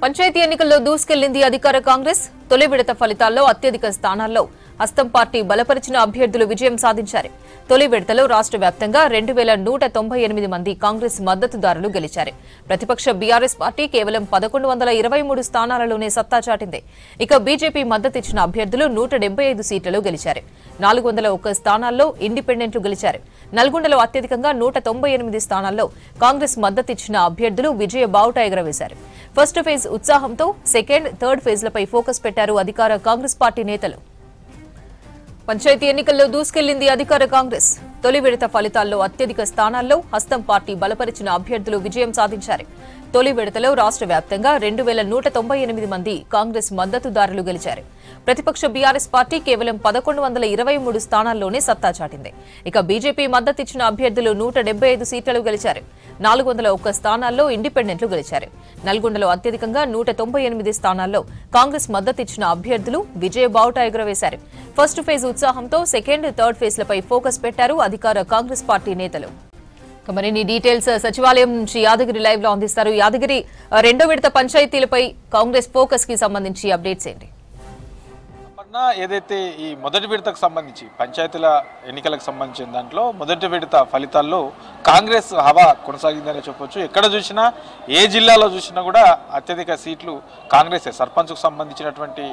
పంచాయతీ ఎన్నికల్లో దూసుకెళ్లింది అధికార కాంగ్రెస్. తొలి విడత ఫలితాల్లో అత్యధిక స్థానాల్లో హస్తం పార్టీ బలపరిచిన అభ్యర్థులు విజయం సాధించారు. తొలి విడతలో రాష్ట్ర వ్యాప్తంగా 2198 మంది కాంగ్రెస్ మద్దతుదారులు గెలిచారు. ప్రతిపక్ష బీఆర్ఎస్ పార్టీ కేవలం 1123 స్థానాలలోనే సత్తా చాటింది. ఇక బీజేపీ మద్దతిచ్చిన అభ్యర్థులు 175 సీట్లలో గెలిచారు. 401 స్థానాల్లో ఇండిపెండెంట్లు గెలిచారు. నల్గొండలో అత్యధికంగా 198 స్థానాల్లో కాంగ్రెస్ మద్దతిచ్చిన అభ్యర్థులు విజయ బావుట ఎగరవేశారు. ఫస్ట్ ఫేజ్ ఉత్సాహంతో సెకండ్, థర్డ్ ఫేజ్లపై ఫోకస్ పెట్టారు అధికార కాంగ్రెస్ పార్టీ నేతలు. పంచాయతీ ఎన్నికల్లో దూసుకెళ్లింది అధికార కాంగ్రెస్. తొలి విడత ఫలితాల్లో అత్యధిక స్థానాల్లో హస్తం పార్టీ బలపరిచిన అభ్యర్థులు విజయం సాధించారు. తొలి విడతలో రాష్ట్ర వ్యాప్తంగా 2198 మంది కాంగ్రెస్ మద్దతుదారులు గెలిచారు. ప్రతిపక్ష బీఆర్ఎస్ పార్టీ కేవలం 1123 స్థానాల్లోనే సత్తా చాటింది. ఇక బీజేపీ మద్దతిచ్చిన అభ్యర్థులు 175 సీట్లలో గెలిచారు. 401 స్థానాల్లో ఇండిపెండెంట్లు గెలిచారు. నల్గొండలో అత్యధికంగా 198 స్థానాల్లో కాంగ్రెస్ మద్దతిచ్చిన అభ్యర్థులు విజయ బావుట ఎగురవేశారు. ఫస్ట్ ఫేజ్ ఉత్సాహంతో సెకండ్, థర్డ్ ఫేజ్లపై ఫోకస్ పెట్టారు అధికార కాంగ్రెస్ పార్టీ నేతలు. మరిన్ని డీటెయిల్స్ సచివాలయం నుంచి యాదగిరి లైవ్ లో అందిస్తారు. యాదగిరి, రెండో విడత పంచాయతీలపై కాంగ్రెస్ ఫోకస్ కి సంబంధించి అప్డేట్స్ ఏంటి? ఏదైతే ఈ మొదటి విడతకు సంబంధించి పంచాయతీల ఎన్నికలకు సంబంధించిన దాంట్లో మొదటి విడత ఫలితాల్లో కాంగ్రెస్ హవా కొనసాగిందనే చెప్పొచ్చు. ఎక్కడ చూసినా, ఏ జిల్లాలో చూసినా కూడా అత్యధిక సీట్లు కాంగ్రెసే. సర్పంచ్కు సంబంధించినటువంటి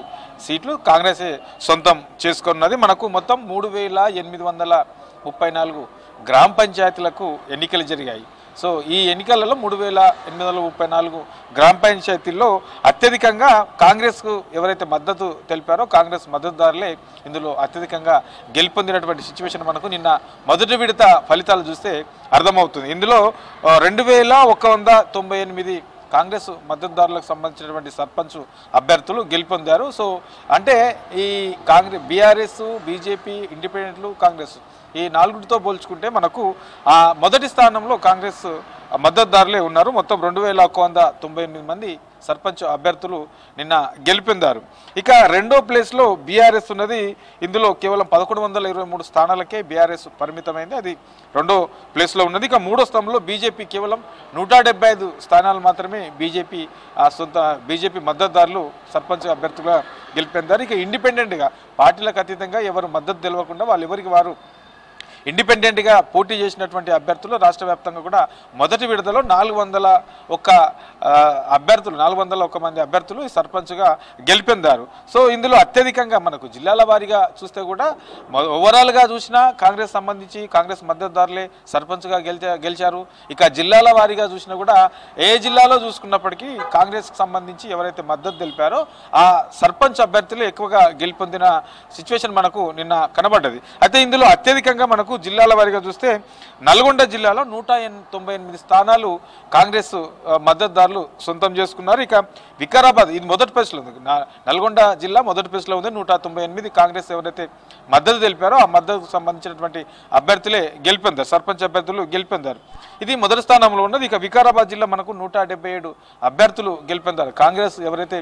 సీట్లు కాంగ్రెసే సొంతం చేసుకున్నది. మనకు మొత్తం 3834 గ్రామ పంచాయతీలకు ఎన్నికలు జరిగాయి. సో ఈ ఎన్నికలలో 3834 గ్రామ పంచాయతీల్లో అత్యధికంగా కాంగ్రెస్కు ఎవరైతే మద్దతు తెలిపారో కాంగ్రెస్ మద్దతుదారులే ఇందులో అత్యధికంగా గెలుపొందినటువంటి సిచ్యువేషన్ మనకు నిన్న మొదటి విడత ఫలితాలు చూస్తే అర్థమవుతుంది. ఇందులో 2198 కాంగ్రెస్ మద్దతుదారులకు సంబంధించినటువంటి సర్పంచ్ అభ్యర్థులు గెలుపొందారు. సో అంటే ఈ కాంగ్రెస్, బీఆర్ఎస్, బీజేపీ, ఇండిపెండెంట్లు, కాంగ్రెస్ ఈ నాలుగుతో పోల్చుకుంటే మనకు మొదటి స్థానంలో కాంగ్రెస్ మద్దతుదారులే ఉన్నారు. మొత్తం 2198 మంది సర్పంచ్ అభ్యర్థులు నిన్న గెలుపొందారు. ఇక రెండో ప్లేస్లో బీఆర్ఎస్ ఉన్నది. ఇందులో కేవలం 1123 స్థానాలకే బీఆర్ఎస్ పరిమితమైంది, అది రెండో ప్లేస్లో ఉన్నది. ఇక మూడో స్థానంలో బీజేపీ కేవలం 175 స్థానాలు మాత్రమే బీజేపీ మద్దతుదారులు సర్పంచ్ అభ్యర్థులుగా గెలుపొందారు. ఇక ఇండిపెండెంట్గా పార్టీలకు అతీతంగా ఎవరు మద్దతు తెలియకుండా ఎవరికి వారు ఇండిపెండెంట్గా పోటీ చేసినటువంటి అభ్యర్థులు రాష్ట్ర వ్యాప్తంగా కూడా మొదటి విడతలో 401 మంది అభ్యర్థులు ఈ సర్పంచ్గా గెలుపొందారు. సో ఇందులో అత్యధికంగా మనకు జిల్లాల వారీగా చూస్తే కూడా ఓవరాల్గా చూసినా కాంగ్రెస్ సంబంధించి కాంగ్రెస్ మద్దతుదారులే సర్పంచ్గా గెలిచారు. ఇక జిల్లాల వారీగా చూసినా కూడా ఏ జిల్లాలో చూసుకున్నప్పటికీ కాంగ్రెస్కి సంబంధించి ఎవరైతే మద్దతు తెలిపారో ఆ సర్పంచ్ అభ్యర్థులు ఎక్కువగా గెలుపొందిన సిచ్యువేషన్ మనకు నిన్న కనబడ్డది. అయితే ఇందులో అత్యధికంగా మనకు జిల్లాల వారీగా చూస్తే నల్గొండ జిల్లాలో 198 స్థానాలు కాంగ్రెస్ మద్దతుదారులు సొంతం చేసుకున్నారు. ఇక వికారాబాద్ ఇది మొదటి ప్లేస్లో ఉంది. నల్గొండ జిల్లా మొదటి ప్లేస్లో ఉంది. 198 కాంగ్రెస్ ఎవరైతే మద్దతు తెలిపారో ఆ మద్దతుకు సంబంధించినటువంటి అభ్యర్థులే గెలుపొందారు, సర్పంచ్ అభ్యర్థులు గెలుపొందారు. ఇది మొదటి స్థానంలో ఉన్నది. ఇక వికారాబాద్ జిల్లా మనకు 177 అభ్యర్థులు గెలుపొందారు. కాంగ్రెస్ ఎవరైతే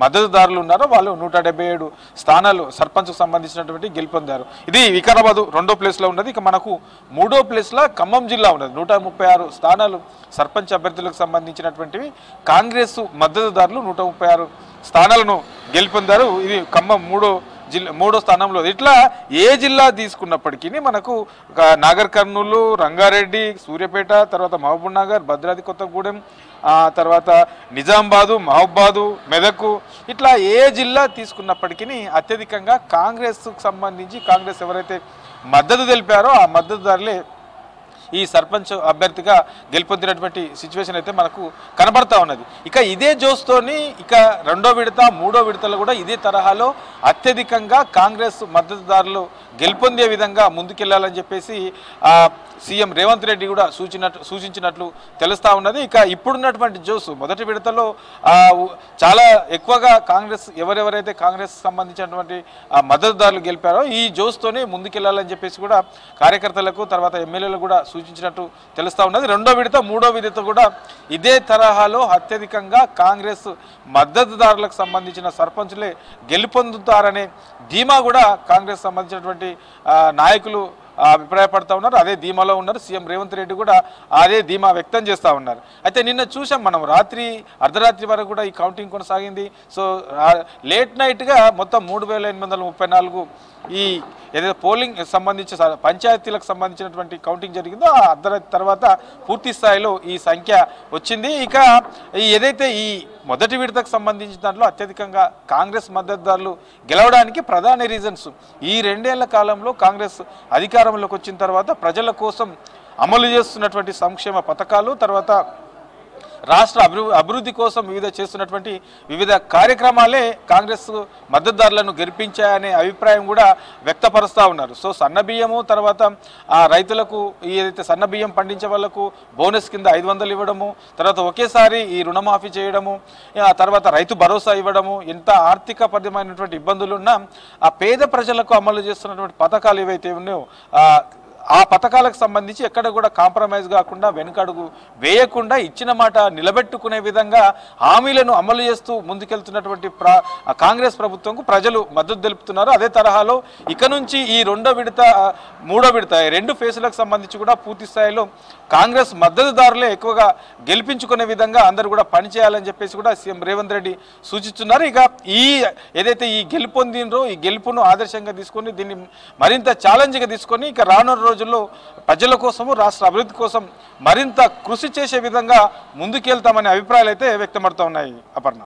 మద్దతుదారులు ఉన్నారో వాళ్ళు 177 స్థానాలు సర్పంచ్కు సంబంధించినటువంటి గెలుపొందారు. ఇది వికారాబాద్ రెండో ప్లేస్లో ఉన్నది. ఇక మనకు మూడో ప్లేస్లో ఖమ్మం జిల్లా ఉన్నది. 136 స్థానాలు సర్పంచ్ అభ్యర్థులకు సంబంధించినటువంటివి కాంగ్రెస్ మద్దతుదారులు 136 స్థానాలను గెలుపొందారు. ఇది ఖమ్మం మూడో స్థానంలో. ఇట్లా ఏ జిల్లా తీసుకున్నప్పటికీ మనకు నాగర్ కర్నూలు, రంగారెడ్డి, సూర్యాపేట, తర్వాత మహబూబ్ నగర్, భద్రాద్రి కొత్తగూడెం, తర్వాత నిజామాబాదు, మహబూబాదు, మెదక్, ఇట్లా ఏ జిల్లా తీసుకున్నప్పటికీ అత్యధికంగా కాంగ్రెస్కు సంబంధించి కాంగ్రెస్ ఎవరైతే మద్దతు తెలిపారో ఆ మద్దతుదారులే ఈ సర్పంచ్ అభ్యర్థిగా గెలుపొందినటువంటి సిచ్యువేషన్ అయితే మనకు కనబడతా ఉన్నది. ఇక ఇదే జోస్తోని ఇక రెండో విడత, మూడో విడతలు కూడా ఇదే తరహాలో అత్యధికంగా కాంగ్రెస్ మద్దతుదారులు గెలుపొందే విధంగా ముందుకెళ్లాలని చెప్పేసి సీఎం రేవంత్ రెడ్డి కూడా సూచించినట్లు తెలుస్తా ఉన్నది. ఇక ఇప్పుడున్నటువంటి జోసు మొదటి విడతలో చాలా ఎక్కువగా కాంగ్రెస్ ఎవరెవరైతే కాంగ్రెస్ సంబంధించినటువంటి మద్దతుదారులు గెలిపారో ఈ జోస్తోనే ముందుకెళ్లాలని చెప్పేసి కూడా కార్యకర్తలకు తర్వాత ఎమ్మెల్యేలు కూడా సూచించినట్టు తెలుస్తా ఉన్నది. రెండో విడత, మూడో విడత కూడా ఇదే తరహాలో అత్యధికంగా కాంగ్రెస్ మద్దతుదారులకు సంబంధించిన సర్పంచులే గెలుపొందుతారనే ధీమా కూడా కాంగ్రెస్ సంబంధించినటువంటి నాయకులు అభిప్రాయపడతా ఉన్నారు, అదే ధీమాలో ఉన్నారు. సీఎం రేవంత్ రెడ్డి కూడా అదే ధీమా వ్యక్తం చేస్తూ ఉన్నారు. అయితే నిన్న చూసాం మనం అర్ధరాత్రి వరకు కూడా ఈ కౌంటింగ్ కొనసాగింది. సో లేట్ నైట్గా మొత్తం 3834 ఈ ఏదైతే పోలింగ్ సంబంధించి పంచాయతీలకు సంబంధించినటువంటి కౌంటింగ్ జరిగిందో ఆ అర్ధరాత్రి తర్వాత పూర్తి స్థాయిలో ఈ సంఖ్య వచ్చింది. ఇక ఏదైతే ఈ మొదటి విడతకు సంబంధించిన దాంట్లో అత్యధికంగా కాంగ్రెస్ మద్దతుదారులు గెలవడానికి ప్రధాన రీజన్స్ ఈ 2 ఏళ్ల కాలంలో కాంగ్రెస్ అధికారంలోకి వచ్చిన తర్వాత ప్రజల కోసం అమలు చేస్తున్నటువంటి సంక్షేమ పథకాలు, తర్వాత రాష్ట్ర అభివృద్ధి కోసం చేస్తున్నటువంటి వివిధ కార్యక్రమాలే కాంగ్రెస్ మద్దతుదారులను గెలిపించాయనే అభిప్రాయం కూడా వ్యక్తపరుస్తూ ఉన్నారు. సో సన్నబియ్యము, తర్వాత రైతులకు ఏదైతే సన్నబియ్యం పండించే వాళ్లకు బోనస్ కింద 500 ఇవ్వడము, తర్వాత ఒకేసారి ఈ రుణమాఫీ చేయడము, తర్వాత రైతు భరోసా ఇవ్వడము, ఎంత ఆర్థికపరమైనటువంటి ఇబ్బందులున్నా ఆ పేద ప్రజలకు అమలు చేస్తున్నటువంటి పథకాలు ఏవైతే ఉన్నాయో ఆ పథకాలకు సంబంధించి ఎక్కడ కూడా కాంప్రమైజ్ కాకుండా వెనుకడుగు వేయకుండా ఇచ్చిన మాట నిలబెట్టుకునే విధంగా హామీలను అమలు చేస్తూ ముందుకెళ్తున్నటువంటి కాంగ్రెస్ ప్రభుత్వంకు ప్రజలు మద్దతు తెలుపుతున్నారు. అదే తరహాలో ఇక నుంచి ఈ 2వ విడత 3వ విడత 2 ఫేజులకు సంబంధించి కూడా పూర్తి స్థాయిలో కాంగ్రెస్ మద్దతుదారులే ఎక్కువగా గెలిపించుకునే విధంగా అందరూ కూడా పనిచేయాలని చెప్పేసి కూడా సీఎం రేవంత్ రెడ్డి సూచిస్తున్నారు. ఇక ఏదైతే ఈ గెలుపొందినరో ఈ గెలుపును ఆదర్శంగా తీసుకొని దీన్ని మరింత ఛాలెంజ్గా తీసుకొని ఇక రానున్న రోజుల్లో ప్రజల కోసము రాష్ట్ర అభివృద్ధి కోసం మరింత కృషి చేసే విధంగా ముందుకెళ్తామనే అభిప్రాయాలు అయితే వ్యక్తమవుతా ఉన్నాయి. అపర్ణ.